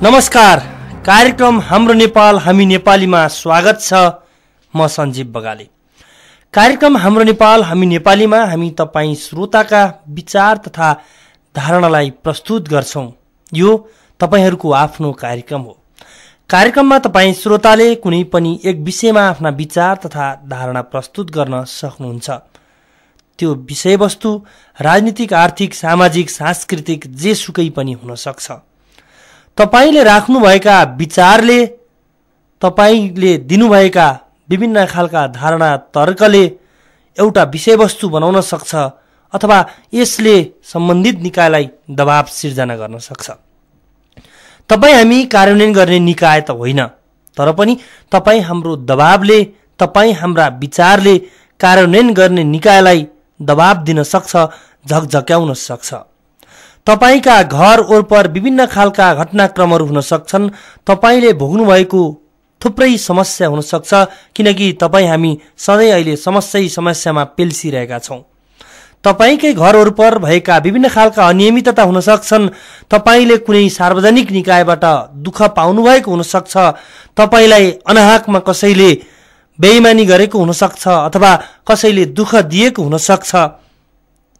नमस्कार। कार्यक्रम हाम्रो नेपाल हामी नेपालीमा स्वागत छ। म सञ्जीव बगाले। कार्यक्रम हाम्रो नेपाल हामी नेपालीमा हामी तपाईं श्रोताका विचार तथा धारणालाई प्रस्तुत गर्छौं। यो तपाईहरूको आफ्नो कार्यक्रम हो। कार्यक्रममा तपाईं श्रोताले कुनै पनि एक विषयमा आफ्ना विचार तथा धारणा प्रस्तुत गर्न सक्नुहुन्छ। त्यो विषयवस्तु राजनीतिक, आर्थिक, सामाजिक, सांस्कृतिक जेसुकै पनि हुन सक्छ। तपाईले राख्नुभएका विचारले, तपाईले दिनुभएका विभिन्न खालका धारणा तर्कले एउटा विषयवस्तु बनाउन सक्छ अथवा यसले सम्बन्धित निकायलाई दबाव सिर्जना गर्न सक्छ। तपाई हामी कार्यान्वयन गर्ने निकाय त होइन, तर पनि तपाई हाम्रो दबावले, तपाई हाम्रा विचारले कार्यान्वयन गर्ने निकायलाई दबाव दिन सक्छ, झकझक्याउन सक्छ। तपाईका घर वरपर विभिन्न खालका घटनाक्रमहरू हुन सक्छन्। तपाईले भोग्नु भएको थुप्रै समस्या हुन सक्छ, किनकि तपाई हामी सधैँ अहिले समस्यामा पेल्सिरहेका छौं। तपाईकै घर वरपर भएका विभिन्न खालका अनियमितता हुन सक्छन्। तपाईले कुनै सार्वजनिक निकायबाट दुःख पाउनु भएको हुन सक्छ। तपाईलाई अनाहकमा कसैले बेइमानी गरेको हुन सक्छ अथवा कसैले दुःख दिएको हुन सक्छ।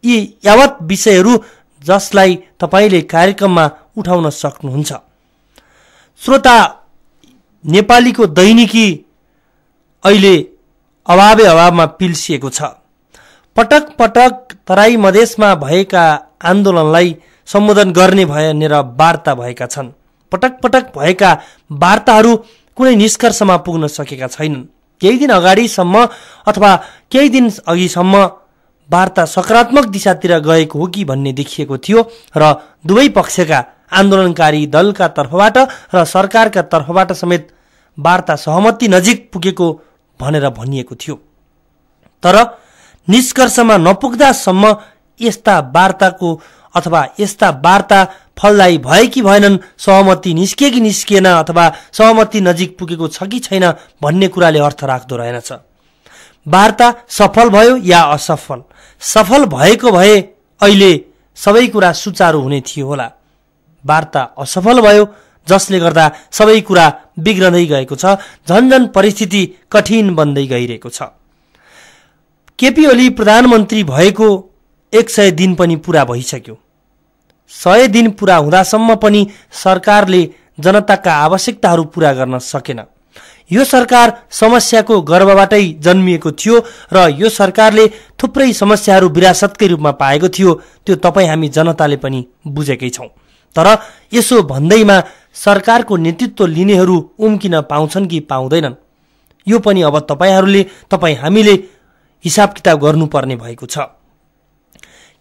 यी यावत विषयहरू जसलाई तपाईले कार्यक्रममा उठाउन सक्नुहुन्छ। श्रोता, नेपालीको दैनिकी अहिले अभावमा पिल्सिएको छ। पटक पटक तराई मधेसमा भएका आन्दोलनलाई सम्बोधन गर्ने भनेर वार्ता भएका छन्। पटक पटक भएका वार्ताहरू कुनै निष्कर्षमा पुग्न सकेका छैनन्। केही दिन अगाडिसम्म अथवा केही दिन अघिसम्म वार्ता सकारात्मक दिशातिर गएको हो कि भन्ने देखिएको थियो र दुवै पक्षका आन्दोलनकारी दलका तर्फबाट र सरकारका तर्फबाट समेत वार्ता सहमति नजिक पुगेको भनेर भनिएको थियो। तर निष्कर्षमा नपुग्दासम्म यस्ता वार्ताको अथवा यस्ता वार्ता फलदायी भए कि भएनन्, सहमति निस्के कि निस्किएन अथवा सहमति नजिक पुगेको छ कि छैन भन्ने कुराले अर्थ राख्दो रहेनछ। वार्ता सफल भयो या असफल, सफल भएको भए अहिले सबै कुरा सुचारू हुने थियो होला। वार्ता असफल भयो जसले गर्दा सबै कुरा बिग्रदै गएको छ, झन्झन परिस्थिति कठिन बन्दै गइरहेको छ। केपी ओली प्रधानमन्त्री भएको 100 दिन पनि पूरा भइसक्यो। 100 दिन पूरा हुँदासम्म पनि सरकारले जनताका आवश्यकताहरू पूरा गर्न सकेन। यो सरकार समस्याको गर्भबाटै जन्मिएको थियो र यो सरकारले थुप्रै समस्याहरू विरासतकै रूपमा पाएको थियो। त्यो तपाई हामी जनताले पनि बुझेकै छौं। तर यसो भन्दैमा सरकारको नेतृत्व लिनेहरू उम्किन पाउँछन् कि पाउँदैनन्, यो पनि अब तपाई हामीले हिसाब किताब गर्नुपर्ने भएको छ।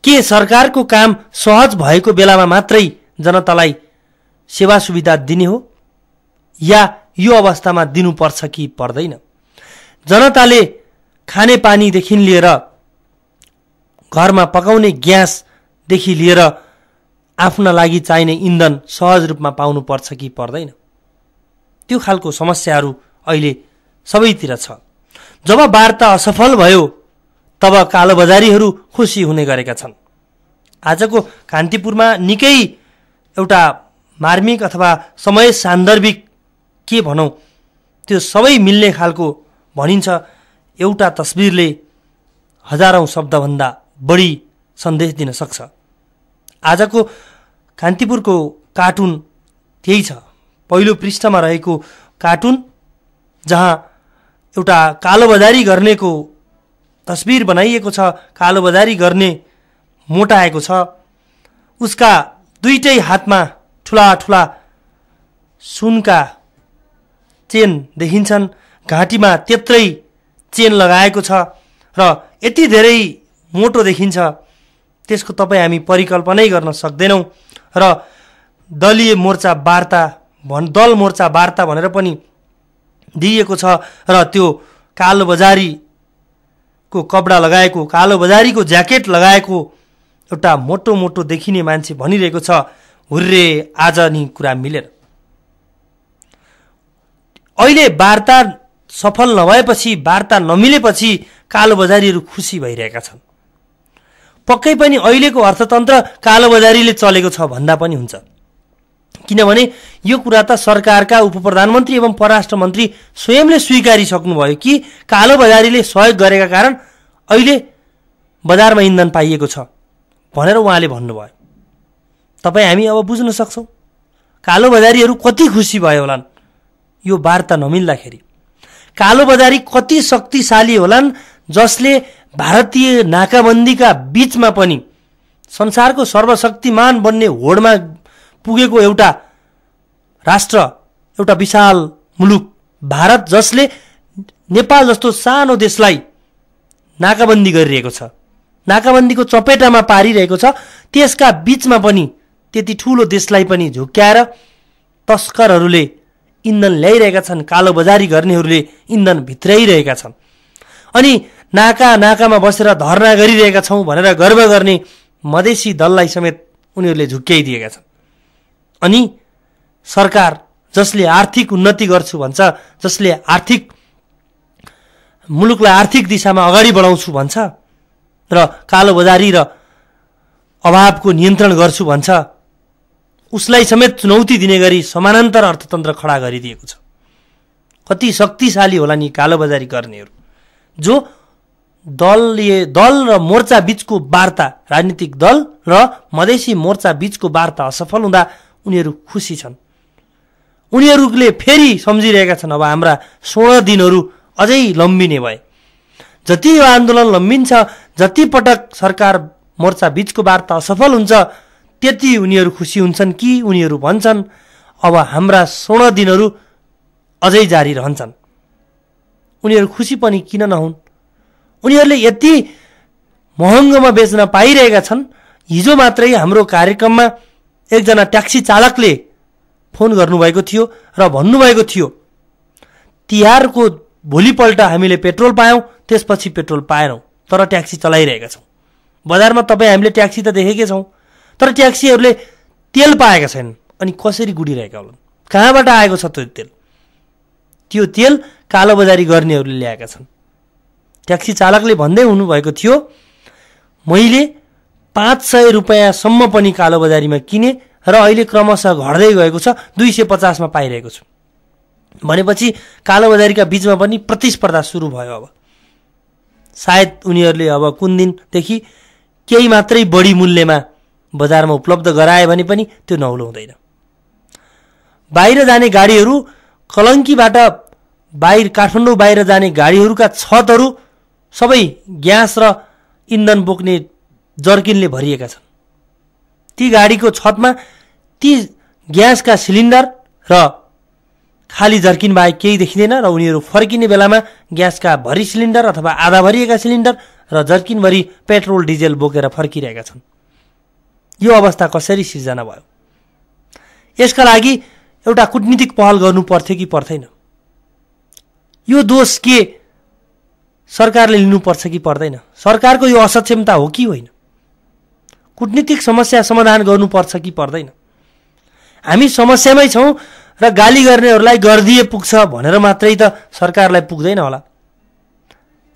के सरकारको काम सहज भएको बेलामा मात्रै जनतालाई सेवा सुविधा दिने हो या यो अवस्थामा दिनुपर्छ कि पर्दैन? जनताले खाने पानीदेखि लिएर घरमा पकाउने ग्यासदेखि लिएर आफ्ना लागि चाहिने इन्धन सहज रूपमा पाउनुपर्छ कि पर्दैन? त्यो खालको समस्याहरू अहिले सबैतिर छ। जब वार्ता असफल भयो तब कालोबजारीहरू खुसी हुने गरेका छन्। आजको कान्तिपुरमा निकै एउटा मार्मिक अथवा समय सान्दर्भिक के भनौं, त्यो सबै मिल्ने खालको भनिन्छ। एउटा तस्बिरले हजारौं शब्दभन्दा बढी सन्देश दिन सक्छ। आजको कान्तिपुरको कार्टुन त्यही छ। पहिलो पृष्ठमा रहेको कार्टुन जहाँ एउटा कालोबजारी गर्नेको तस्बिर बनाइएको छ। कालोबजारी गर्ने मोटाएको छ। उसका दुईटै हातमा ठुला ठुला सुनका चेन देखिन्छन्। घाँटीमा त्यत्रै चेन लगाएको छ र यति धेरै मोटो देखिन्छ, त्यसको तपाई हामी परिकल्पनै गर्न सक्दैनौं। र दल मोर्चा वार्ता भनेर पनि दिइएको छ र त्यो कालोबजारीको कपडा लगाएको, कालोबजारीको ज्याकेट लगाएको एउटा मोटो मोटो देखिने मान्छे भनिरहेको छ, हुर्रे आज नि कुरा मिलेर। अहिले वार्ता सफल नभएपछि, वार्ता नमिलेपछि कालोबजारीहरू खुसी भइरहेका छन्। पक्कै पनि अहिलेको अर्थतन्त्र कालोबजारीले चलेको छ भन्दा पनि हुन्छ। किनभने यो कुरा त सरकारका उपप्रधानमन्त्री एवं परराष्ट्र मन्त्री स्वयंले स्वीकारिसक्नुभयो कि कालोबजारीले सहयोग गरेका कारण अहिले बजारमा इन्धन पाइएको छ भनेर उहाँले भन्नुभयो। तपाईँ हामी अब बुझ्न सक्छौँ कालोबजारीहरू कति खुसी भयो होलान् यो वार्ता नमिल्दाखेरि। कालोबजारी कति शक्तिशाली होलान् जसले भारतीय नाकाबन्दीका बीचमा पनि संसारको सर्वशक्तिमान बन्ने होडमा पुगेको एउटा राष्ट्र, एउटा विशाल मुलुक भारत जसले नेपाल जस्तो सानो देशलाई नाकाबन्दी गरिरहेको छ, नाकाबन्दीको चपेटामा पारिरहेको छ, त्यसका बीचमा पनि त्यति ठूलो देशलाई पनि झुक्क्याएर तस्करहरूले इन्धन ल्याइरहेका छन्, कालोबजारी गर्नेहरूले इन्धन भित्राइरहेका छन्। अनि नाकामा बसेर धरना गरिरहेका छौँ भनेर गर्व गर्ने मधेसी दललाई समेत उनीहरूले झुक्क्याइदिएका छन्। अनि सरकार जसले आर्थिक उन्नति गर्छु भन्छ, जसले मुलुकलाई आर्थिक दिशामा अगाडि बढाउँछु भन्छ र कालोबजारी र अभावको नियन्त्रण गर्छु भन्छ, उसलाई समेत चुनौती दिने गरी समानान्तर अर्थतन्त्र खडा गरिदिएको छ। कति शक्तिशाली होला नि कालोबजारी गर्नेहरू, जो दल र मोर्चा बीचको वार्ता, राजनीतिक दल र मधेसी मोर्चा बीचको वार्ता असफल हुँदा उनीहरू खुसी छन्। उनीहरूले फेरि सम्झिरहेका छन् अब हाम्रा 16 दिनहरू अझै लम्बिने भए। जति यो आन्दोलन लम्बिन्छ, जति पटक सरकार मोर्चा बीचको वार्ता असफल हुन्छ, त्यति उनीहरू खुसी हुन्छन् कि उनीहरू भन्छन् अब हाम्रा 16 दिनहरू अझै जारी रहन्छन्। उनीहरू खुसी पनि किन नहुन्? उनीहरूले यति महँगोमा बेच्न पाइरहेका छन्। हिजो मात्रै हाम्रो कार्यक्रममा एकजना ट्याक्सी चालकले फोन गर्नुभएको थियो र भन्नुभएको थियो तिहारको भोलिपल्ट हामीले पेट्रोल पायौँ, त्यसपछि पेट्रोल पाएनौँ, तर ट्याक्सी चलाइरहेका छौँ। बजारमा तपाईँ हामीले ट्याक्सी त देखेकै छौँ, तर ट्याक्सीहरूले तेल पाएका छैनन्। अनि कसरी गुडिरहेका होलान्? कहाँबाट आएको छ त्यो तेल? त्यो तेल कालोबजारी गर्नेहरूले ल्याएका छन्। ट्याक्सी चालकले भन्दै हुनुभएको थियो मैले 500 रुपैयाँसम्म पनि कालोबजारीमा किने र अहिले क्रमशः घट्दै गएको छ, 250 मा पाइरहेको छु। भनेपछि कालोबजारीका बीचमा पनि प्रतिस्पर्धा सुरु भयो। अब सायद उनीहरूले अब कुन दिनदेखि केही मात्रै बढी मूल्यमा बजारमा उपलब्ध गराए भने पनि त्यो नौलो हुँदैन। बाहिर जाने गाडीहरू, कलङ्कीबाट काठमाडौँ बाहिर जाने गाडीहरूका छतहरू सबै ग्यास र इन्धन बोक्ने जर्किनले भरिएका छन्। ती गाडीको छतमा ती ग्यासका सिलिन्डर र खाली जर्किन बाहेक केही देखिँदैन र उनीहरू फर्किने बेलामा ग्यासका भरि सिलिन्डर अथवा आधा भरिएका सिलिन्डर र जर्किनभरि पेट्रोल डिजेल बोकेर फर्किरहेका छन्। यो अवस्था कसरी सिर्जना भयो? यसका लागि एउटा कूटनीतिक पहल गर्नु पर्थ्यो कि पर्दैन? यो दोष के सरकारले लिनुपर्छ कि पर्दैन? सरकारको यो असक्षमता हो कि होइन? कूटनीतिक समस्या समाधान गर्नुपर्छ कि पर्दैन? हामी समस्यामै छौँ र गाली गर्नेहरूलाई गर्दिए पुग्छ भनेर मात्रै त सरकारलाई पुग्दैन होला।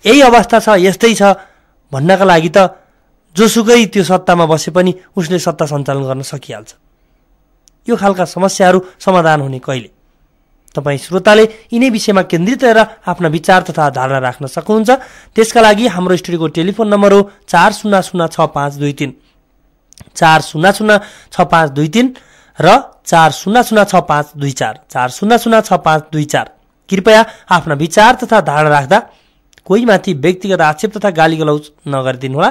यही अवस्था छ, यस्तै छ भन्नका लागि त जोसुकै त्यो सत्तामा बसे पनि उसले सत्ता सञ्चालन गर्न सकिहाल्छ। यो खालका समस्याहरू समाधान हुने कहिले? तपाईँ श्रोताले यिनै विषयमा केन्द्रित रहेर आफ्ना विचार तथा धारणा राख्न सक्नुहुन्छ। त्यसका लागि हाम्रो स्टुडियोको टेलिफोन नम्बर हो 400652 400652 र 400652 400652। कृपया आफ्ना विचार तथा धारणा राख्दा कोही माथि व्यक्तिगत आक्षेप तथा गाली गलौज नगरिदिनुहोला।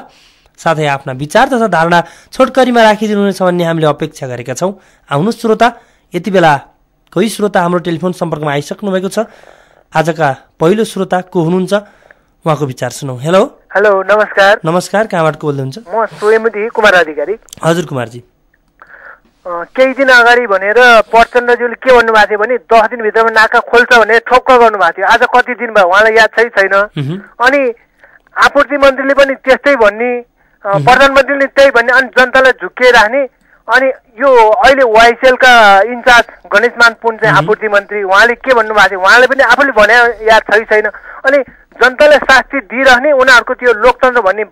साथै आफ्ना विचार तथा धारणा छोटकरीमा राखिदिनुहुनेछ भन्ने हामीले अपेक्षा गरेका छौँ। आउनुहोस् श्रोता, यति बेला कोही श्रोता हाम्रो टेलिफोन सम्पर्कमा आइसक्नु भएको छ। आजका पहिलो श्रोता को हुनुहुन्छ, उहाँको विचार सुनौ। हेलो हेलो, नमस्कार। नमस्कार, कहाँबाट को बोल्दै हुन्छ? म स्वयंमती कुमार अधिकारी। हजुर कुमारजी, केही दिन अगाडि भनेर प्रचण्डज्यूले के भन्नुभएको थियो भने 10 दिनभित्रमा नाका खोल्छ भने ठोक्क गर्नुभएको थियो। आज कति दिन भयो उहाँलाई याद छैन। अनि आपूर्ति मन्त्रीले पनि त्यस्तै भन्ने, प्रधानमन्त्रीले त्यही भन्ने, अनि जनतालाई झुक्किराख्ने। अनि यो अहिले वाइसेलका इन्चार्ज गणेशमान पुन चाहिँ आपूर्ति मन्त्री, उहाँले के भन्नुभएको थियो, उहाँले पनि आफूले भने याद छैन। अनि जनतालाई शास्ति दिइराख्ने, उनीहरूको त्यो लोकतन्त्र भन्ने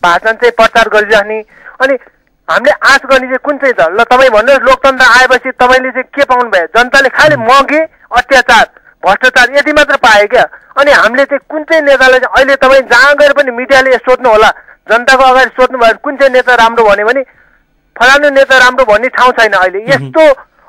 भाषण चाहिँ प्रचार गरिराख्ने। अनि हामीले आश गर्ने चाहिँ कुन चाहिँ त? ल तपाईँ भन्नुहोस्, लोकतन्त्र आएपछि तपाईँले चाहिँ के पाउनु भयो? जनताले खालि महँगी, अत्याचार, भ्रष्टाचार यति मात्र पाए क्या। अनि हामीले चाहिँ कुन चाहिँ नेतालाई चाहिँ अहिले तपाईँ जहाँ गएर पनि मिडियाले सोध्नु होला, जनताको अगाडि सोध्नु भयो कुन चाहिँ नेता राम्रो भन्यो भने फलानु नेता राम्रो भन्ने ठाउँ छैन। अहिले यस्तो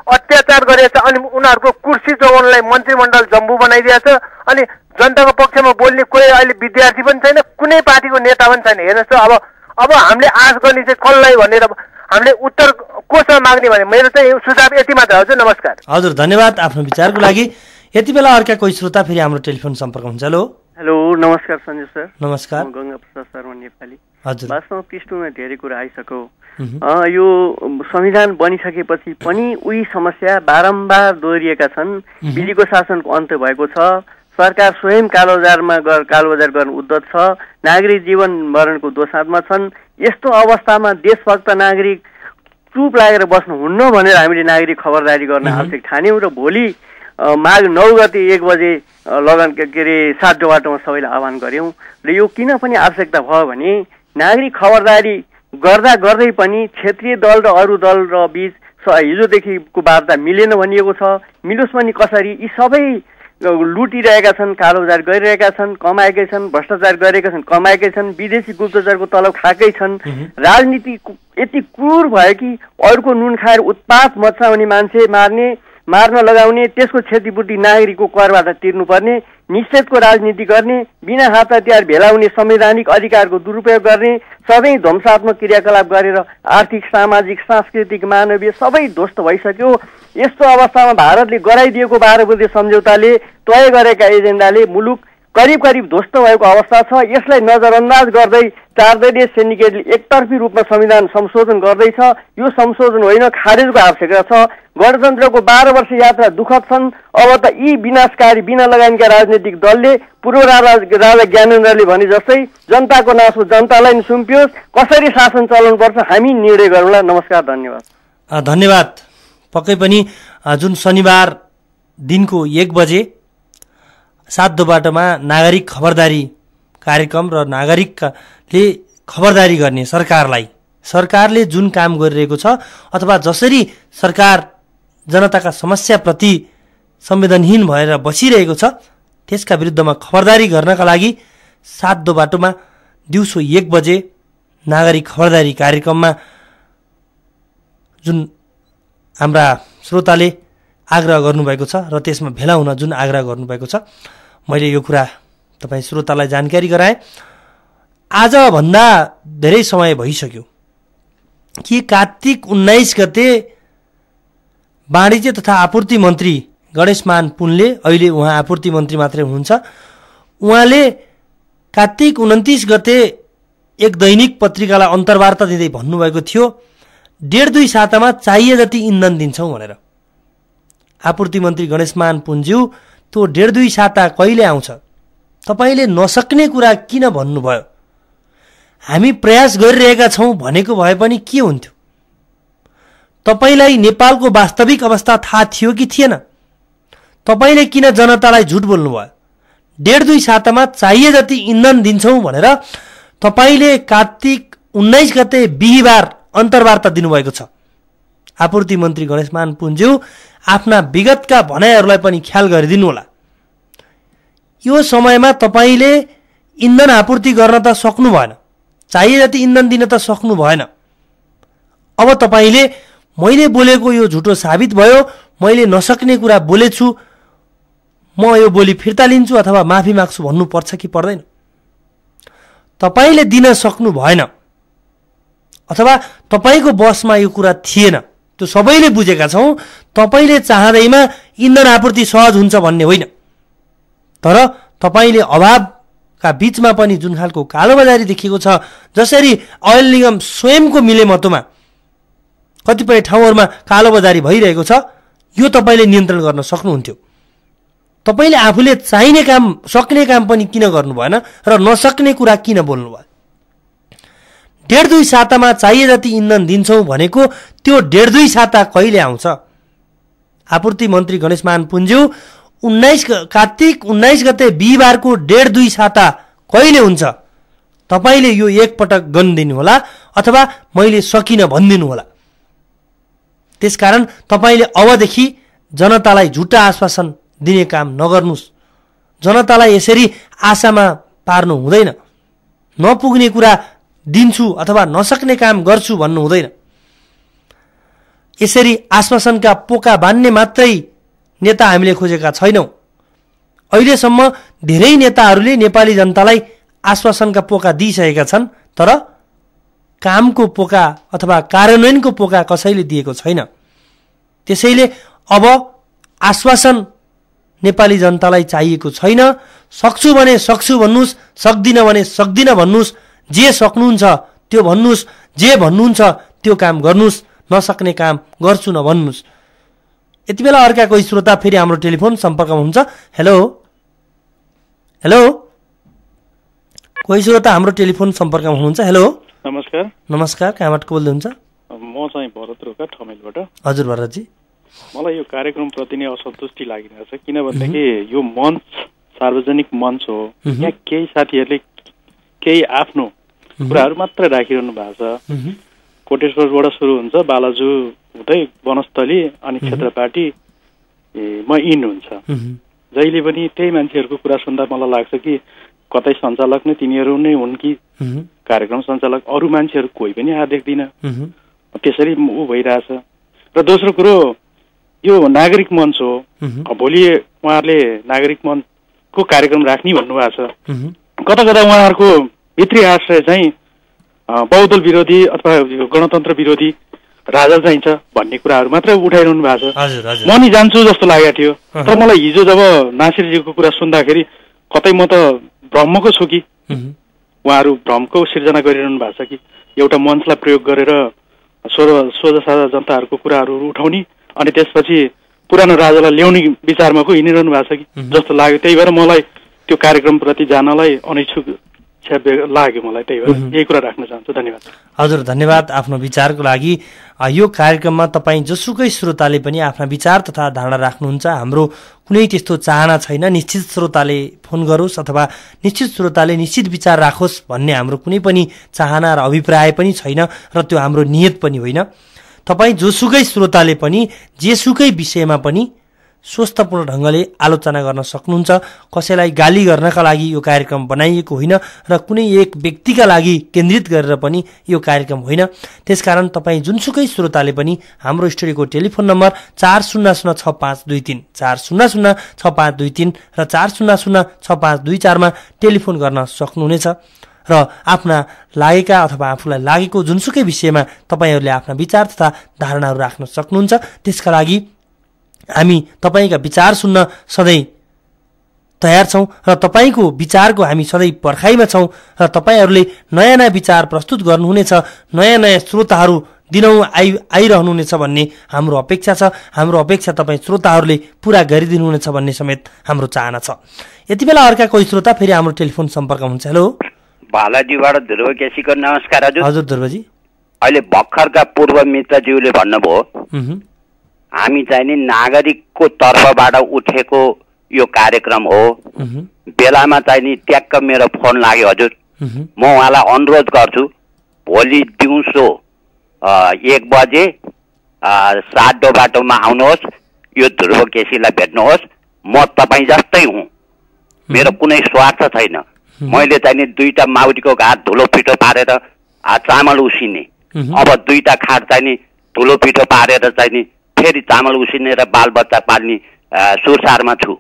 अत्याचार गरेछ, अनि उनीहरूको कुर्सी जोगाउनलाई मन्त्रीमण्डल जम्बू बनाइदिएको छ। अनि जनताको पक्षमा बोल्ने कोही अहिले विद्यार्थी पनि छैन, कुनै पार्टीको नेता पनि छैन। हेर्नुहोस् त, अब हामीले आश गर्ने चाहिँ कसलाई भनेर हामीले उत्तर कोसँग माग्ने भने मेरो चाहिँ सुझाव यति मात्र। हजुर नमस्कार। हजुर धन्यवाद आफ्नो विचारको लागि। यति बेला अर्का कोही श्रोता फेरि हाम्रो टेलिफोन सम्पर्क हुन्छ। हेलो नमस्कार सञ्जय सर। नमस्कार। गंगा प्रसाद शर्मा नेपाली। हजुर, वास्तवमा पृष्ठमा धेरै कुरा आइसक्यो। यो संविधान बनिसकेपछि पनि उही समस्या बारम्बार दोहोरिएका छन्। बिलीको शासनको अन्त्य भएको छ, सरकार स्वयं कालोबजार गर्न उद्यत छ, नागरिक जीवन मरणको दोसाँधमा छन्। यस्तो अवस्थामा देशभक्त नागरिक चुप लागेर बस्नुहुन्न भनेर हामीले नागरिक खबरदारी गर्न आवश्यक ठान्यौँ र भोलि माघ 9 गते 1 बजे लगन के अरे 7 बाटोमा सबैलाई आह्वान गर्यौं। र यो किन पनि आवश्यकता भयो भने नागरिक खबरदारी गर्दा गर्दै पनि क्षेत्रीय दल र अरू दल र बीच हिजोदेखिको वार्ता मिलेन भनिएको छ। मिलोस् पनि कसरी? यी सबै लुटिरहेका छन्, कालोबजार गरिरहेका छन्, कमाएकै छन्, भ्रष्टाचार गरेका छन्, कमाएकै छन्, विदेशी गुप्तचरको तलब खाएकै छन्। राजनीति यति क्रूर भयो कि अरूको नुन खाएर उत्पात मचाउने मान्छे मार्न लगाउने, त्यसको क्षतिपूर्ति नागरिकको करबाट तिर्नुपर्ने, निषेधको राजनीति गर्ने, बिना हात हतियार भेलाउने संवैधानिक अधिकारको दुरुपयोग गर्ने, सबै ध्वंसात्मक क्रियाकलाप गरेर आर्थिक, सामाजिक, सांस्कृतिक, मानवीय सबै ध्वस्त भइसक्यो। यस्तो अवस्थामा भारतले गराइदिएको 12 बुँदे सम्झौताले, तय गरेका एजेन्डाले मुलुक करिब करिब ध्वस्त भएको अवस्था छ। यसलाई नजरअन्दाज गर्दै 4 दलीय सिन्डिकेटले एकतर्फी रूपमा संविधान संशोधन गर्दैछ। यो संशोधन होइन, खारेजको आवश्यकता छ। गणतन्त्रको 12 वर्ष यात्रा दुःखद छन्। अब त यी विनाशकारी बिना लगानीका राजनीतिक दलले पूर्व राजा ज्ञानेन्द्रले भने जस्तै जनताको नासो जनतालाई नि सुम्पियोस्, कसरी शासन चलाउनुपर्छ हामी निर्णय गरौँला। नमस्कार, धन्यवाद। धन्यवाद। पक्कै पनि जुन शनिबार दिनको 1 बजे 7 बाटोमा नागरिक खबरदारी कार्यक्रम र नागरिकले खबरदारी गर्ने सरकारले जुन काम गरिरहेको छ अथवा जसरी सरकार जनताका समस्याप्रति संवेदनहीन भएर बसिरहेको छ त्यसका विरुद्धमा खबरदारी गर्नका लागि 7 बाटोमा दिउँसो 1 बजे नागरिक खबरदारी कार्यक्रममा जुन हाम्रा श्रोताले आग्रह गर्नुभएको छ र त्यसमा भेला हुन जुन आग्रह गर्नुभएको छ, मैले यो कुरा तपाईँ श्रोतालाई जानकारी गराएँ। आजभन्दा धेरै समय भइसक्यो कि कार्तिक 19 गते वाणिज्य तथा आपूर्ति मन्त्री गणेशमान पुनले, अहिले उहाँ आपूर्ति मन्त्री मात्रै हुनुहुन्छ, उहाँले कार्तिक 29 गते एक दैनिक पत्रिकालाई अन्तर्वार्ता दिँदै भन्नुभएको थियो 1.5-2 सातामा चाहिए जति इन्धन दिन्छौँ भनेर। आपूर्ति मन्त्री गणेशमान पुनज्यू, त्यो 1.5-2 साता कहिले आउँछ? तपाईले नसक्ने कुरा किन भन्नुभयो? हामी प्रयास गरिरहेका छौं भनेको भए पनि के हुन्थ्यो? तपाईलाई नेपालको वास्तविक अवस्था थाहा थियो कि थिएन? तपाईले किन जनतालाई झुट बोल्नुभयो? 1.5-2 सातामा चाहिए जति इन्धन दिन्छौं भनेर तपाईले कार्तिक 19 गते बिहीबार अन्तर्वार्ता दिनुभएको छ। आपूर्ति मन्त्री गणेशमान पुनज्यू, आफ्ना विगतका भनाइहरूलाई पनि ख्याल गरिदिनु होला। यो समयमा तपाईले इन्धन आपूर्ति गर्न त सक्नु भएन, चाहिए जति इन्धन दिन त सक्नु भएन। अब तपाईले मैले बोलेको यो झुटो साबित भयो, मैले नसक्ने कुरा बोलेछु, म यो बोली फिर्ता लिन्छु अथवा माफी माग्छु भन्नु पर्छ कि पर्दैन? तपाईले दिन सक्नु भएन अथवा तपाईको बसमा यो कुरा थिएन, त्यो सबैले बुझेका छौं। तपाईले चाहदैमा इन्धन आपूर्ति सहज हुन्छ भन्ने होइन, तर तपाईले अभावका बीचमा पनि जुन खालको कालोबजारी देखिएको छ, जसरी ओइल निगम स्वयंको मिलेमतोमा कतिपय ठाउँहरुमा कालोबजारी भइरहेको छ, यो तपाईले नियन्त्रण गर्न सक्नुहुन्थ्यो। तपाईले आफूले चाहिने काम, सक्ने काम पनि किन गर्नु भएन र नसक्ने कुरा किन बोल्नु भयो? 1.5-2 सातामा चाहिए जति इन्धन दिन्छौं भनेको त्यो 1.5-2 साता कहिले आउँछ? आपूर्ति मन्त्री गणेशमान पुनज्यू, कार्तिक 19 गते बिहीबारको 1.5-2 साता कहिले हुन्छ? तपाईले यो एकपटक गनिदिनु होला अथवा मैले सकिन भनिदिनु होला। त्यसकारण तपाईले अबदेखि जनतालाई झुटा आश्वासन दिने काम नगर्नुस्। जनतालाई यसरी आशामा पार्नु हुँदैन। नपुग्ने कुरा दिन्छु अथवा नसक्ने काम गर्छु भन्नु हुँदैन। यसरी आश्वासनका पोका बान्ने मात्रै नेता हामीले खोजेका छैनौं। अहिलेसम्म धेरै नेताहरूले नेपाली जनतालाई आश्वासनका पोका दिइसकेका छन्, तर कामको पोका अथवा कार्यान्वयनको पोका कसैले दिएको छैन। त्यसैले अब आश्वासन नेपाली जनतालाई चाहिएको छैन। सक्छु भने सक्छु भन्नुस्, सक्दिन भने सक्दिन भन्नुस्, जे सक्नुहुन्छ त्यो भन्नुस्, जे भन्नुहुन्छ त्यो काम गर्नुस्, नसक्ने काम गर्छु नभन्नुस्। यति बेला अर्का कोही श्रोता फेरि हाम्रो टेलिफोन सम्पर्कमा हुनुहुन्छ। हेलो हेलो, कोही श्रोता हाम्रो टेलिफोन सम्पर्कमा हुनुहुन्छ। हेलो नमस्कार। नमस्कार, कहाँबाट बोल्दै हुन्छ? म चाहिँ भरत रोका ठमेलबाट। हजुर भरतजी, मलाई यो कार्यक्रमप्रति नै असन्तुष्टि लागिरहेछ। किनभनेदेखि यो मञ्च सार्वजनिक मञ्च हो। यहाँ केही साथीहरूले केही आफ्नो कुराहरू मात्र राखिरहनु भएको छ। कोटेश्वरबाट सुरु हुन्छ, बालाजु हुँदै वनस्थली अनि क्षेत्रपाटीमा इन हुन्छ। जहिले पनि त्यही मान्छेहरूको कुरा सुन्दा मलाई लाग्छ कि कतै सञ्चालक नै तिनीहरू नै हुन् कि कार्यक्रम सञ्चालक, अरू मान्छेहरू कोही पनि आएर देख्दिन। त्यसरी ऊ भइरहेछ। र दोस्रो कुरो, यो नागरिक मञ्च हो। भोलि उहाँहरूले नागरिक मञ्चको कार्यक्रम राख्ने भन्नुभएको छ। कता कता उहाँहरूको भित्री आश्रय चाहिँ बहुदल विरोधी अथवा गणतन्त्र विरोधी राजा चाहिन्छ भन्ने कुराहरू मात्रै उठाइरहनु भएको छ। म नि जान्छु जस्तो लागेको थियो, तर मलाई हिजो जब नासिरजीको कुरा सुन्दाखेरि कतै म त भ्रमको छु कि उहाँहरू भ्रमको सिर्जना गरिरहनु भएको छ कि एउटा मञ्चलाई प्रयोग गरेर सोझा साझा जनताहरूको कुराहरू उठाउने अनि त्यसपछि पुरानो राजालाई ल्याउने विचारमा को हिँडिरहनु भएको छ कि जस्तो लाग्यो। त्यही भएर मलाई त्यो कार्यक्रमप्रति जानलाई अनिच्छुक लाग्यो मलाई। त्यही भएर यही कुरा राख्न चाहन्छु। धन्यवाद। हजुर धन्यवाद आफ्नो विचारको लागि। यो कार्यक्रममा तपाईँ जसुकै श्रोताले पनि आफ्ना विचार तथा धारणा राख्नुहुन्छ। हाम्रो कुनै त्यस्तो चाहना छैन निश्चित श्रोताले फोन गरोस् अथवा निश्चित श्रोताले निश्चित विचार राखोस् भन्ने हाम्रो कुनै पनि चाहना र अभिप्राय पनि छैन र त्यो हाम्रो नियत पनि होइन। तपाईँ जोसुकै श्रोताले पनि जेसुकै विषयमा पनि स्वस्थपूर्ण ढङ्गले आलोचना गर्न सक्नुहुन्छ। कसैलाई गाली गर्नका लागि यो कार्यक्रम बनाइएको होइन र कुनै एक व्यक्तिका लागि केन्द्रित गरेर पनि यो कार्यक्रम होइन। त्यसकारण तपाईँ जुनसुकै श्रोताले पनि हाम्रो स्टुडियोको टेलिफोन नम्बर 40065234 40065234 र 40065224 मा टेलिफोन गर्न सक्नुहुनेछ र आफ्ना लागेका अथवा आफूलाई लागेको जुनसुकै विषयमा तपाईहरूले आफ्ना विचार तथा धारणाहरू राख्न सक्नुहुन्छ। त्यसका लागि हामी तपाईका विचार सुन्न सधैँ तयार छौं र तपाईको विचारको हामी सधैँ पर्खाइमा छौं र तपाईहरूले नयाँ नयाँ विचार प्रस्तुत गर्नुहुनेछ, नयाँ नयाँ श्रोताहरू दिनौं आइरहनुहुनेछ भन्ने हाम्रो अपेक्षा छ। हाम्रो अपेक्षा तपाईँ श्रोताहरूले पूरा गरिदिनुहुनेछ भन्ने समेत हाम्रो चाहना छ। यति बेला अर्का कोही श्रोता फेरि हाम्रो टेलिफोन सम्पर्कमा हुन्छ। हेलो बालाजीबाट ध्रुव केसीको नमस्कार। हजुर ध्रुवजी, अहिले भर्खरका पूर्व मित्रज्यूले भन्नुभयो हामी चाहिँ नि नागरिकको तर्फबाट उठेको यो कार्यक्रम हो। बेलामा चाहिँ नि ट्याक्क मेरो फोन लाग्यो। हजुर म उहाँलाई अनुरोध गर्छु भोलि दिउँसो 1 बजे साडो बाटोमा आउनुहोस्, यो ध्रुव केसीलाई भेट्नुहोस्। म तपाईँ जस्तै हुँ, मेरो कुनै स्वार्थ छैन। मैले चाहिँ नि 2टा माउरीको घाट धुलो पिठो पारेर चामल उसिने, अब 2टा खाट चाहिँ नि धुलो पिठो पारेर चाहिँ नि फेरि चामल उसिने र बालबच्चा पाल्ने सुरसारमा छु।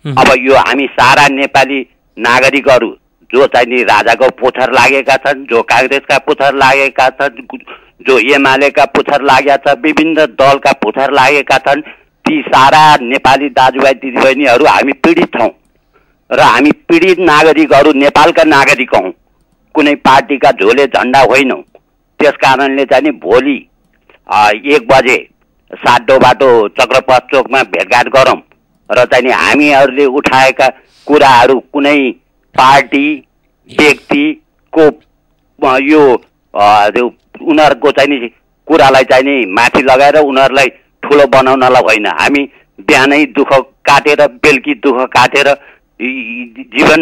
अब यो हामी सारा नेपाली नागरिकहरू जो चाहिँ नि राजाको पुच्छर लागेका छन्, जो काङ्ग्रेसका पुच्छर लागेका छन्, जो एमालेका पुच्छर लागेका छ, विभिन्न दलका पुच्छर लागेका छन्, ती सारा नेपाली दाजुभाइ दिदीबहिनीहरू हामी पीडित छौँ र हामी पीडित नागरिकहरू नेपालका नागरिक हौँ, कुनै पार्टीका झोले झन्डा होइनौँ। त्यस कारणले चाहिँ नि भोलि 1 बजे साडो बाटो चक्रपथ चोकमा भेटघाट गरौँ र चाहिँ नि हामीहरूले उठाएका कुराहरू कुनै पार्टी व्यक्तिको यो उनीहरूको चाहिँ नि कुरालाई चाहिँ नि माथि लगाएर उनीहरूलाई ठुलो बनाउनलाई होइन। हामी बिहानै दुःख काटेर बेलुकी दुःख काटेर जीवन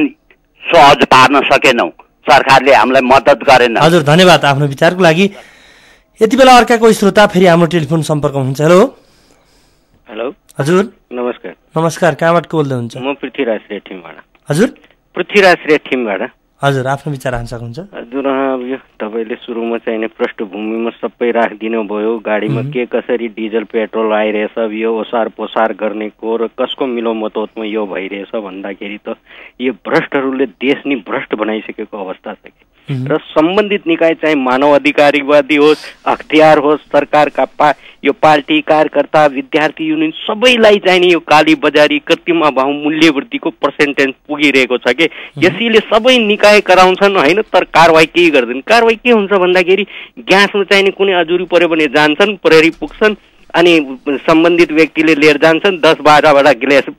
सहज पार्न सकेनौँ। सरकारले हामीलाई मद्दत गरेन। हजुर धन्यवाद आफ्नो विचारको लागि। यति बेला अर्का कोही श्रोता फेरि हाम्रो टेलिफोन सम्पर्कमा हुनुहुन्छ। हेलो हेलो हजुर नमस्कार। नमस्कार, कहाँबाट को बोल्दै हुनुहुन्छ? म पृथ्वीराज रेठिमबाट। हजुर पृथ्वीराज रेठिमबाट। हजुर आफ्नो विचार हाल्न सक्नुहुन्छ? हजुर यो तपाईँले सुरुमा चाहिने पृष्ठभूमिमा सबै राखिदिनु भयो। गाडीमा के कसरी डिजल पेट्रोल आइरहेछ, यो ओसार पोसार गर्नेको र कसको मिलो मतोतमा यो भइरहेछ भन्दाखेरि त यो भ्रष्टहरूले देश नि भ्रष्ट बनाइसकेको अवस्था छ कि। र सम्बन्धित निकाय चाहिँ मानव अधिकारवादी होस्, अख्तियार होस्, सरकारका यो पार्टी कार्यकर्ता विद्यार्थी युनियन सबैलाई चाहिने यो काली बजारी कृत्रिम अभाव मूल्यवृद्धिको पर्सेन्टेज पुगिरहेको छ कि यसैले सबै निकाय कराउँछन् होइन, तर कारवाही केही गर्दैन। कारवाही के हुन्छ भन्दाखेरि ग्यासमा चाहिने कुनै अजुरी पर्यो भने जान्छन्, प्रहरी पुग्छन्, अनि सम्बन्धित व्यक्तिले लिएर जान्छन्, 10-12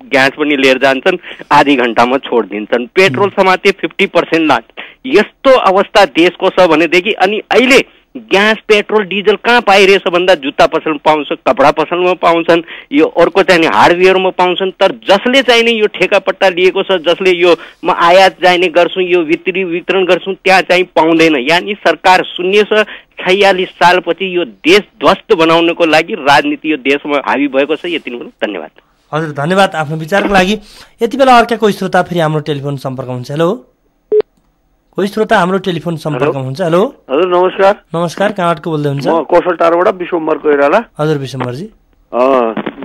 ग्यास पनि लिएर जान्छन्, आधी घण्टामा छोडिदिन्छन्। पेट्रोल समाते 50% लान्छ। यस्तो अवस्था देशको छ भनेदेखि अनि अहिले ग्यास पेट्रोल डिजल कहाँ पाइरहेछ भन्दा जुत्ता पसलमा पाउँछ, कपडा पसलमा पाउँछन्, यो अर्को चाहिने हार्डवेयरमा पाउँछन्। तर जसले चाहिने यो ठेकापट्टा लिएको छ, जसले यो म आयात चाहिने गर्छु, यो वितरण गर्छु, त्यहाँ चाहिँ पाउँदैन। यानि सरकार शून्य छ। 46 सालपछि यो देश ध्वस्त बनाउनको लागि राजनीति यो देशमा हावी भएको छ। यति नै। धन्यवाद। हजुर धन्यवाद आफ्नो विचारको लागि। यति बेला अर्का कोही श्रोता फेरि हाम्रो टेलिफोन सम्पर्कमा हुन्छ। हेलो कोही श्रोता हाम्रो टेलिफोन सम्पर्कमा हुन्छ। हेलो हजुर नमस्कार। नमस्कार, कहाँबाट को बोल्दै हुन्छ? म कौशल टाढोबाट विश्वम्भर कोइराला। हजुर विश्वम्भरजी।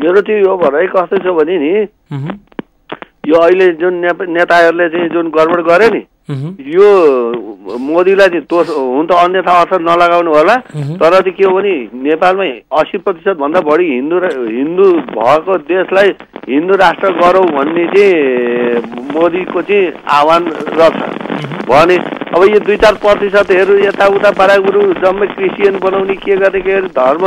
मेरो चाहिँ यो भनाइ कस्तो छ भने नि यो अहिले जुन नेताहरूले चाहिँ जुन गडबड गरे नि यो मोदीलाई चाहिँ दोष हुन त अन्यथा अर्थ नलगाउनु होला, तर चाहिँ के हो भने नेपालमै 80% भन्दा बढी हिन्दू भएको देशलाई हिन्दू राष्ट्र गरौँ भन्ने चाहिँ मोदीको चाहिँ आह्वान रहेछ भने अब यो 2-4% यताउता बारागुरु जम्मै क्रिस्चियन बनाउने के गर्ने के धर्म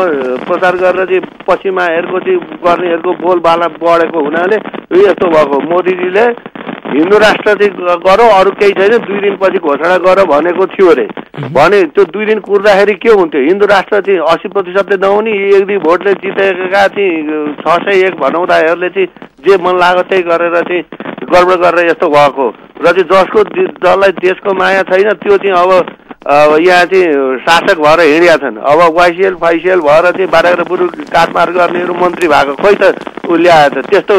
प्रचार गरेर चाहिँ पश्चिमाहरूको चाहिँ गर्नेहरूको बोलबाला बढेको हुनाले यस्तो भएको। मोदीजीले हिन्दू राष्ट्र चाहिँ गरौँ, अरू केही छैन, 2 दिनपछि घोषणा गर भनेको थियो अरे। भने त्यो 2 दिन कुर्दाखेरि के हुन्थ्यो? हिन्दू राष्ट्र चाहिँ 80%ले नहुने, 1-2 भोटले जितेका चाहिँ 601 भनाउँदाहरूले चाहिँ जे मन लाग्यो त्यही गरेर चाहिँ गडबड गरेर यस्तो भएको र चाहिँ जसलाई देशको माया छैन त्यो चाहिँ अब यहाँ चाहिँ शासक भएर हिँडिया छन्। अब वाइसिएल फाइसिएल भएर चाहिँ बारागुरु काटमार गर्नेहरू मन्त्री भएको खोइ त उ ल्याएछ। त्यस्तो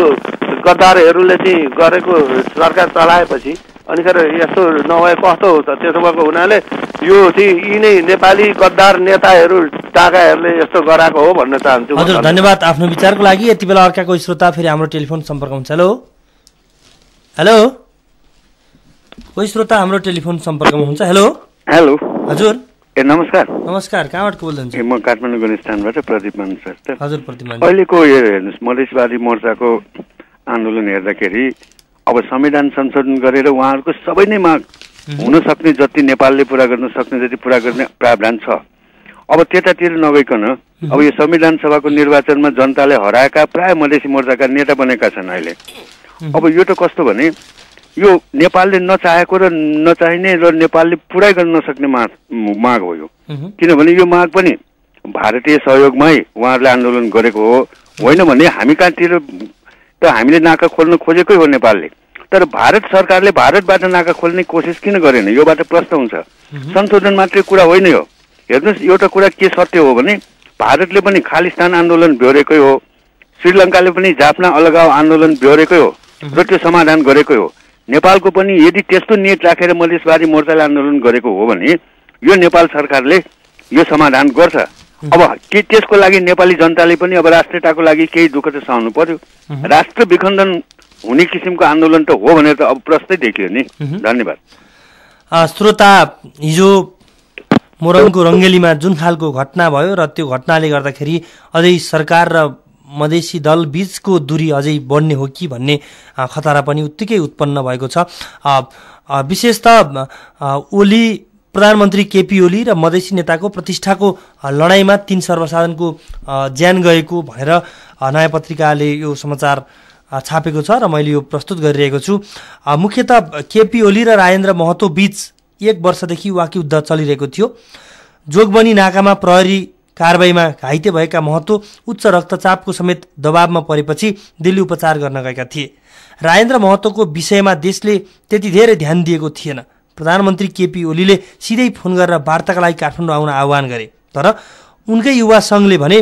गद्दारहरूले चाहिँ गरेको सरकार चलाएपछि अनि फेरि यस्तो नभए कस्तो हो त? त्यसो भएको हुनाले यो चाहिँ यी नै नेपाली गद्दार नेताहरू टाकाहरूले यस्तो गराएको हो भन्न चाहन्छु। हजुर धन्यवाद आफ्नो विचारको लागि। यति बेला अर्का कोही श्रोता फेरि हाम्रो टेलिफोन सम्पर्क हुन्छ। हेलो हेलो कोही श्रोता हाम्रो टेलिफोन सम्पर्कमा हुन्छ। हेलो हेलो हजुर। ए नमस्कार। नमस्कार, कहाँबाट को बोल्दै हुनुहुन्छ? म काठमाडौँ गुणस्थानबाट प्रदीप मान श्रेष्ठ। हजुर प्रदीप मान। अहिलेको यो हेर्नुहोस् मधेसवादी मोर्चाको आन्दोलन हेर्दाखेरि अब संविधान संशोधन गरेर उहाँहरूको सबै नै माग हुन सक्ने जति नेपालले पुरा गर्न सक्ने जति पुरा गर्ने प्रावधान छ। अब त्यतातिर नगइकन अब यो संविधान सभाको निर्वाचनमा जनताले हराएका प्राय मधेसी मोर्चाका नेता बनेका छन् अहिले। अब यो त कस्तो भने यो नेपालले नचाहेको र नचाहिने र नेपालले पुरै गर्न नसक्ने माग हो यो। किनभने यो माग पनि भारतीय सहयोगमै उहाँहरूले आन्दोलन गरेको हो, होइन भने हामी कहाँतिर त हामीले नाका खोल्न खोजेकै हो नेपालले। तर भारत सरकारले भारतबाट नाका खोल्ने कोसिस किन गरेन? योबाट प्रश्न हुन्छ। संशोधन मात्रै कुरा होइन यो। हेर्नुहोस् एउटा कुरा के सत्य हो भने भारतले पनि खालिस्तान आन्दोलन बेहोरेकै हो, श्रीलङ्काले पनि जाफना अलगाव आन्दोलन बेहोरेकै हो र त्यो समाधान गरेकै हो। नेपालको पनि यदि त्यस्तो नियत राखेर मधेसवादी मोर्चाले आन्दोलन गरेको हो भने यो नेपाल सरकारले यो समाधान गर्छ। अब के त्यसको लागि नेपाली जनताले पनि अब राष्ट्रियताको लागि केही दुःख त सहनु पर्यो। राष्ट्र विखण्डन हुने किसिमको आन्दोलन त हो भनेर त अब प्रश्नै देखियो नि। धन्यवाद। श्रोता, हिजो मोरङको रङ्गेलीमा जुन खालको घटना भयो र त्यो घटनाले गर्दाखेरि अझै सरकार र मधेसी दल बीचको दूरी अझै बढ्ने हो कि भन्ने खतरा पनि उत्तिकै उत्पन्न भएको छ। विशेषतः ओली प्रधानमन्त्री केपी ओली र मधेसी नेताको प्रतिष्ठाको लडाईँमा 3 सर्वसाधारणको ज्यान गएको भनेर नयाँ पत्रिकाले यो समाचार छापेको छ र मैले यो प्रस्तुत गरिरहेको छु। मुख्यतः केपी ओली र राजेन्द्र महतो बीच 1 वर्षदेखि वाकयुद्ध चलिरहेको थियो। जोगबनी नाकामा प्रहरी कारबाहीमा घाइते भएका महतो उच्च रक्तचापको समेत दबावमा परेपछि दिल्ली उपचार गर्न गएका थिए। राजेन्द्र महतोको विषयमा देशले त्यति धेरै ध्यान दिएको थिएन। प्रधानमन्त्री केपी ओलीले सिधै फोन गरेर वार्ताका लागि काठमाडौँ आउन आह्वान गरे। तर उनकै युवा सङ्घले भने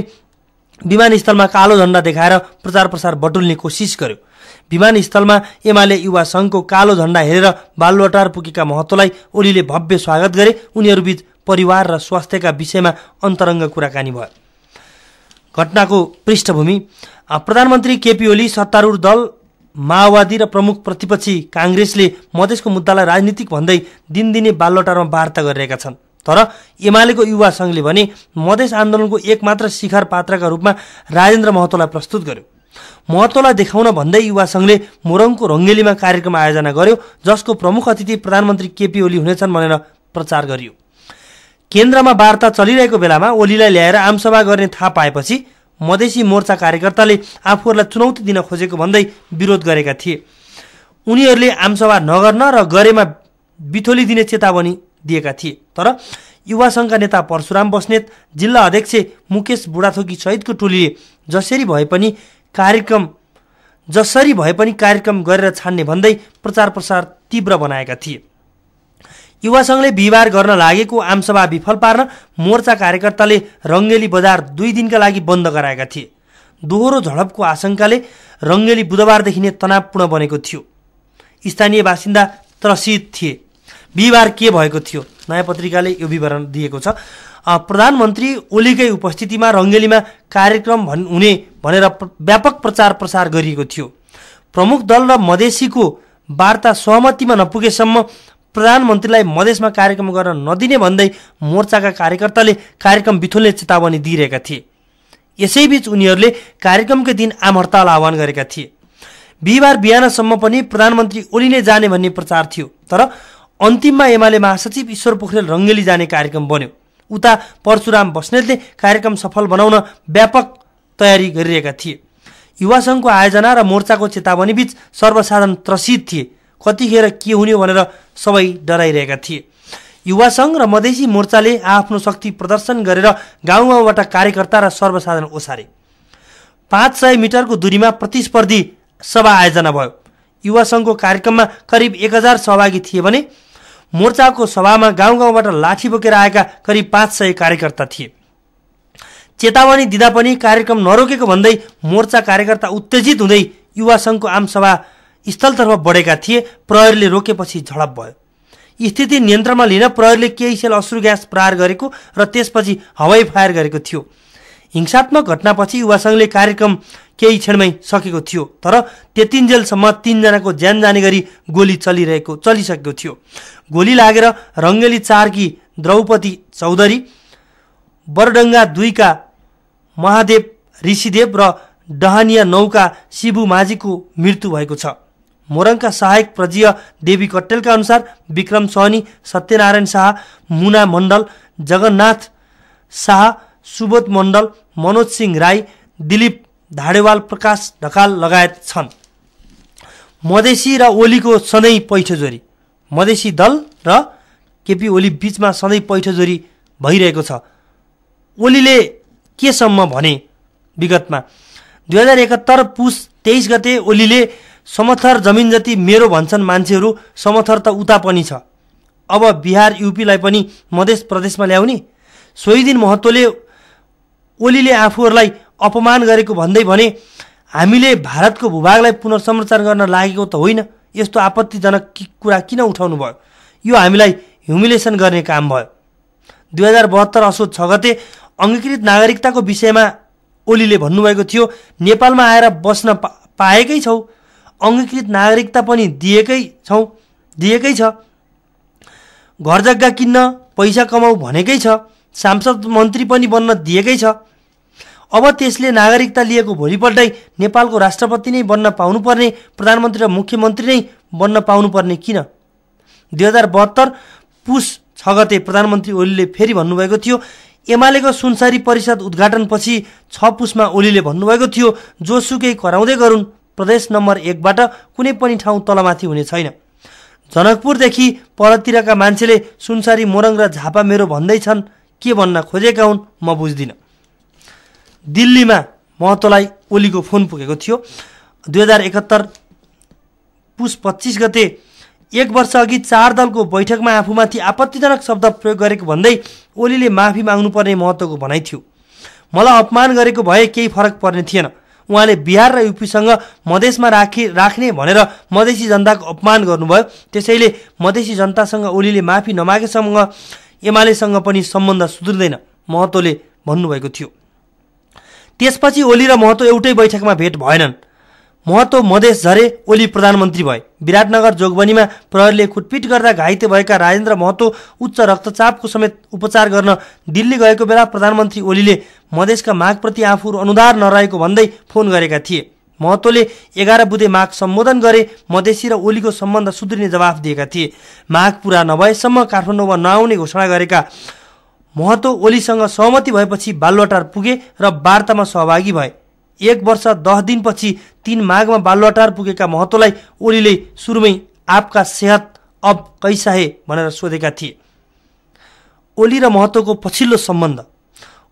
विमानस्थलमा कालो झण्डा देखाएर प्रचार प्रसार बटुल्ने कोसिस गर्यो। विमानस्थलमा एमाले युवा सङ्घको कालो झण्डा हेरेर बालुवाटार पुगेका महतोलाई ओलीले भव्य स्वागत गरे। उनीहरूबीच परिवार र स्वास्थ्यका विषयमा अन्तरङ्ग कुराकानी भयो। घटनाको पृष्ठभूमि प्रधानमन्त्री केपी ओली सत्तारूढ दल माओवादी र प्रमुख प्रतिपक्षी काङ्ग्रेसले मधेसको मुद्दालाई राजनीतिक भन्दै दिनदिनै बालुवाटारमा वार्ता गरिरहेका छन्। तर एमालेको युवा सङ्घले भने मधेस आन्दोलनको एकमात्र शिखर पात्रका रूपमा राजेन्द्र महतोलाई प्रस्तुत गर्यो। महतोलाई देखाउन भन्दै युवा सङ्घले मोरङको रङ्गेलीमा कार्यक्रम आयोजना गर्यो, जसको प्रमुख अतिथि प्रधानमन्त्री केपी ओली हुनेछन् भनेर प्रचार गरियो। केन्द्रमा वार्ता चलिरहेको बेलामा ओलीलाई ल्याएर आमसभा गर्ने थाहा पाएपछि मधेसी मोर्चा कार्यकर्ताले आफूहरूलाई चुनौती दिन खोजेको भन्दै विरोध गरेका थिए। उनीहरूले आमसभा नगर्न र गरेमा बिथोली दिने चेतावनी दिएका थिए। तर युवा सङ्घका नेता परशुराम बस्नेत, जिल्ला अध्यक्ष मुकेश बुढाथोकी सहितको टोलीले जसरी भए पनि कार्यक्रम गरेर छान्ने भन्दै प्रचार प्रसार तीव्र बनाएका थिए। युवा सङ्घले बिहिबार गर्न लागेको आमसभा विफल पार्न मोर्चा कार्यकर्ताले रङ्गेली बजार 2 दिनका लागि बन्द गराएका थिए। दोहोरो झडपको आशंकाले रङ्गेली बुधबारदेखि नै तनावपूर्ण बनेको थियो। स्थानीय बासिन्दा त्रसित थिए। बिहिबार के भएको थियो? नयाँ पत्रिकाले यो विवरण दिएको छ। प्रधानमन्त्री ओलीकै उपस्थितिमा रङ्गेलीमा कार्यक्रम हुने भनेर व्यापक प्रचार प्रसार गरिएको थियो। प्रमुख दल र मधेसीको वार्ता सहमतिमा नपुगेसम्म प्रधानमन्त्रीलाई मधेसमा कार्यक्रम गर्न नदिने भन्दै मोर्चाका कार्यकर्ताले कार्यक्रम बिथोल्ने चेतावनी दिइरहेका थिए। यसैबीच उनीहरूले कार्यक्रमकै दिन आम हडताल आह्वान गरेका थिए। बिहिबार बिहानसम्म पनि प्रधानमन्त्री ओली नै जाने भन्ने प्रचार थियो। तर अन्तिममा एमाले महासचिव ईश्वर पोखरेल रङ्गेली जाने कार्यक्रम बन्यो। उता परशुराम बस्नेतले कार्यक्रम सफल बनाउन व्यापक तयारी गरिरहेका थिए। युवा सङ्घको आयोजना र मोर्चाको चेतावनी बीच सर्वसाधारण त्रसित थिए। कतिखेर के हुने भनेर सबै डराइरहेका थिए। युवा सङ्घ र मधेसी मोर्चाले आफ्नो शक्ति प्रदर्शन गरेर गाउँ गाउँबाट कार्यकर्ता र सर्वसाधारण ओसारे। 500 मिटरको दूरीमा प्रतिस्पर्धी सभा आयोजना भयो। युवा सङ्घको कार्यक्रममा करिब 1000 सहभागी थिए भने मोर्चाको सभामा गाउँ गाउँबाट लाठी बोकेर आएका करिब 500 कार्यकर्ता थिए। चेतावनी दिँदा पनि कार्यक्रम नरोकेको भन्दै मोर्चा कार्यकर्ता उत्तेजित हुँदै युवा सङ्घको आमसभा स्थलतर्फ बढेका थिए। प्रहरीले रोकेपछि झडप भयो। स्थिति नियन्त्रणमा लिन प्रहरीले केही सेल अश्रु ग्यास प्रहार गरेको र त्यसपछि हवाई फायर गरेको थियो। हिंसात्मक घटनापछि युवा सङ्घले कार्यक्रम केही क्षणमै सकेको थियो। तर त्यतिन्जेलसम्म 3 जनाको ज्यान जाने गरी गोली चलिसकेको थियो। गोली लागेर रङ्गेली 4 की द्रौपदी चौधरी, बरडङ्गा 2 का महादेव ऋषिदेव र डहानिया 9 का शिबु माझीको मृत्यु भएको छ। मोरङका सहायक प्रजीय देवी कट्टेलका अनुसार विक्रम सहनी, सत्यनारायण शाह, मुना मण्डल, जगन्नाथ शाह, सुबोध मण्डल, मनोज सिंह राई, दिलीप धाडेवाल, प्रकाश ढकाल लगायत छन्। मधेसी र ओलीको सधैँ पैठोजोरी। मधेसी दल र केपी ओली बीचमा सधैँ पैठोजोरी भइरहेको छ। ओलीले केसम्म भने विगतमा 2071 पुस 23 गते ओलीले समथर जमिन जति मेरो भन्छन् मान्छेहरू, समथर त उता पनि छ। अब बिहार यूपीलाई पनि मधेस प्रदेशमा ल्याउने? सोही दिन महतोले ओलीले आफूहरूलाई अपमान गरेको भन्दै भने हामीले भारतको भूभागलाई पुनर्संरचना गर्न लागेको त होइन। यस्तो आपत्तिजनक कुरा किन उठाउनु भयो? यो हामीलाई ह्युमिलेसन गर्ने काम भयो। 2072 असोज 6 गते अङ्गीकृत नागरिकताको विषयमा ओलीले भन्नुभएको थियो, नेपालमा आएर बस्न पाएकै छौ, अङ्गीकृत नागरिकता पनि दिएकै छ, घर जग्गा किन्न पैसा कमाऊ भनेकै छ, सांसद मन्त्री पनि बन्न दिएकै छ। अब त्यसले नागरिकता लिएको भोलिपल्टै नेपालको राष्ट्रपति नै बन्न पाउनुपर्ने, प्रधानमन्त्री र मुख्यमन्त्री नै बन्न पाउनुपर्ने किन? 2072 पुस 6 गते प्रधानमन्त्री ओलीले फेरि भन्नुभएको थियो। एमालेको सुनसरी परिषद उद्घाटनपछि 6 पुसमा ओलीले भन्नुभएको थियो, जोसुकै कराउँदै गरून्, प्रदेश नम्बर 1 बाट कुनै पनि ठाउँ तलमाथि हुने छैन। जनकपुरदेखि परतिरका मान्छेले सुनसरी, मोरङ र झापा मेरो भन्दैछन्, के भन्न खोजेका हुन् म बुझ्दिनँ। दिल्लीमा महतोलाई ओलीको फोन पुगेको थियो। 2071 पुस 25 गते 1 वर्ष अघि 4 दलको बैठकमा आफूमाथि आपत्तिजनक शब्द प्रयोग गरेको भन्दै ओलीले माफी माग्नुपर्ने महत्त्वको भनाइ थियो। मलाई अपमान गरेको भए केही फरक पर्ने थिएन। उहाँले बिहार र युपीसँग मधेसमा राख्ने भनेर मधेसी जनताको अपमान गर्नुभयो। त्यसैले मधेसी जनतासँग ओलीले माफी नमागेसँग एमालेसँग पनि सम्बन्ध सुध्रिँदैन महतोले भन्नुभएको थियो। त्यसपछि ओली र महतो एउटै बैठकमा भेट भएनन्। महतो मधेस झरे, ओली प्रधानमन्त्री भए। विराटनगर जोगबनीमा प्रहरीले कुटपिट गर्दा घाइते भएका राजेन्द्र महतो उच्च रक्तचापको समेत उपचार गर्न दिल्ली गएको बेला प्रधानमन्त्री ओलीले मधेसका मागप्रति आफूहरू अनुदार नरहेको भन्दै फोन गरेका थिए। महतोले 11 बुधे माग सम्बोधन गरे। मधेसी र ओलीको सम्बन्ध सुध्रिने जवाफ दिएका थिए। माग पूरा नभएसम्म काठमाडौँमा नआउने घोषणा गरेका महतो ओलीसँग सहमति भएपछि बालुवाटार पुगे र वार्तामा सहभागी भए। 1 वर्ष 10 दिनपछि 3 माघमा बालुवाटार पुगेका महतोलाई ओलीले सुरुमै आपका सेहत अब कैसा है भनेर सोधेका थिए। ओली र महतोको पछिल्लो सम्बन्ध।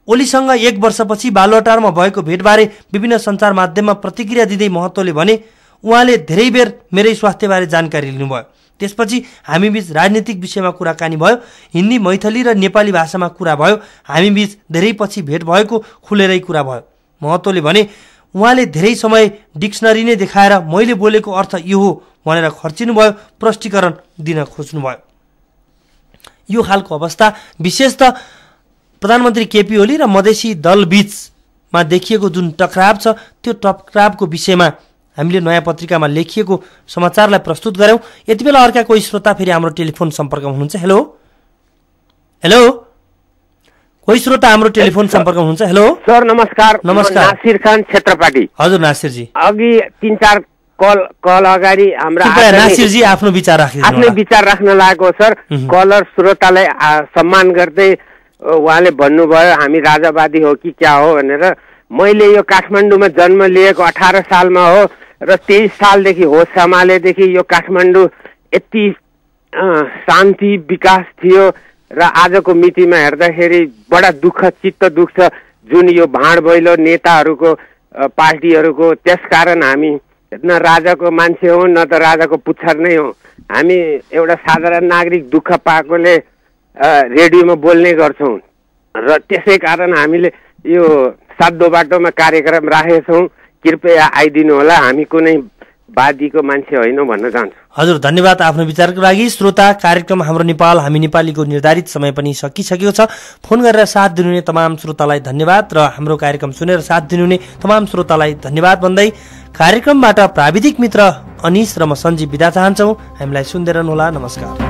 ओलीसँग 1 वर्षपछि बालुवाटारमा भएको भेटबारे विभिन्न सञ्चार माध्यममा प्रतिक्रिया दिँदै महतोले भने उहाँले धेरै बेर मेरै स्वास्थ्यबारे जानकारी लिनुभयो। त्यसपछि हामीबीच राजनीतिक विषयमा कुराकानी भयो। हिन्दी, मैथिली र नेपाली भाषामा कुरा भयो। हामीबीच धेरै पछि भेट भएको खुलेरै कुरा भयो। महतोले भने उहाँले धेरै समय डिक्सनरी नै देखाएर मैले बोलेको अर्थ यो हो भनेर खर्चिनु भयो, प्रष्टीकरण दिन खोज्नुभयो। यो खालको अवस्था विशेषतः प्रधानमन्त्री केपी ओली र मधेसी दल बीचमा देखिएको जुन टकराव छ त्यो टकरावको विषयमा हामीले नयाँ पत्रिकामा लेखिएको समाचारलाई प्रस्तुत गऱ्यौँ। यति बेला अर्का कोही श्रोता फेरि हाम्रो टेलिफोन सम्पर्कमा हुनुहुन्छ। हेलो हेलो, कोही श्रोता हाम्रो टेलिफोन सम्पर्कमा हुनुहुन्छ। हेलो सर, नमस्कार। नमस्कार। नासिर खान क्षेत्रपाटी। हजुर नासिर जी, अघि 3-4 कल अगाडि हाम्रा नासिर जी आफ्नो विचार राख्न लागेको सर। कलर श्रोतालाई सम्मान गर्दै उहाँले भन्नुभयो हामी राजावादी हो कि क्या हो भनेर। मैले यो काठमाडौँमा जन्म लिएको 18 सालमा हो र 23 सालदेखि होस सम्हालेदेखि यो काठमाडौँ यति शान्ति विकास थियो र आजको मितिमा हेर्दाखेरि बडा चित्त दुख्छ जुन यो भाँड भैलो नेताहरूको पार्टीहरूको। त्यसकारण हामी न राजाको मान्छे हो न त राजाको पुच्छर नै हो। हामी एउटा साधारण नागरिक दुःख पाएकोले रेडियोमा बोल्ने गर्छौँ र त्यसै कारण हामीले यो सातो बाटोमा कार्यक्रम राखेका छौँ। कृपया आइदिनु होला, हामी कुनै वादीको मान्छे होइनौँ भन्न चाहन्छु। हजुर धन्यवाद आफ्नो विचारको लागि। श्रोता, कार्यक्रम हाम्रो नेपाल हामी नेपालीको निर्धारित समय पनि सकिसकेको छ। फोन गरेर साथ दिनुहुने तमाम श्रोतालाई धन्यवाद र हाम्रो कार्यक्रम सुनेर साथ दिनुहुने तमाम श्रोतालाई धन्यवाद भन्दै कार्यक्रमबाट प्राविधिक मित्र अनिस र म सञ्जीव बिदा चाहन्छौँ। हामीलाई सुन्दै रहनुहोला। नमस्कार।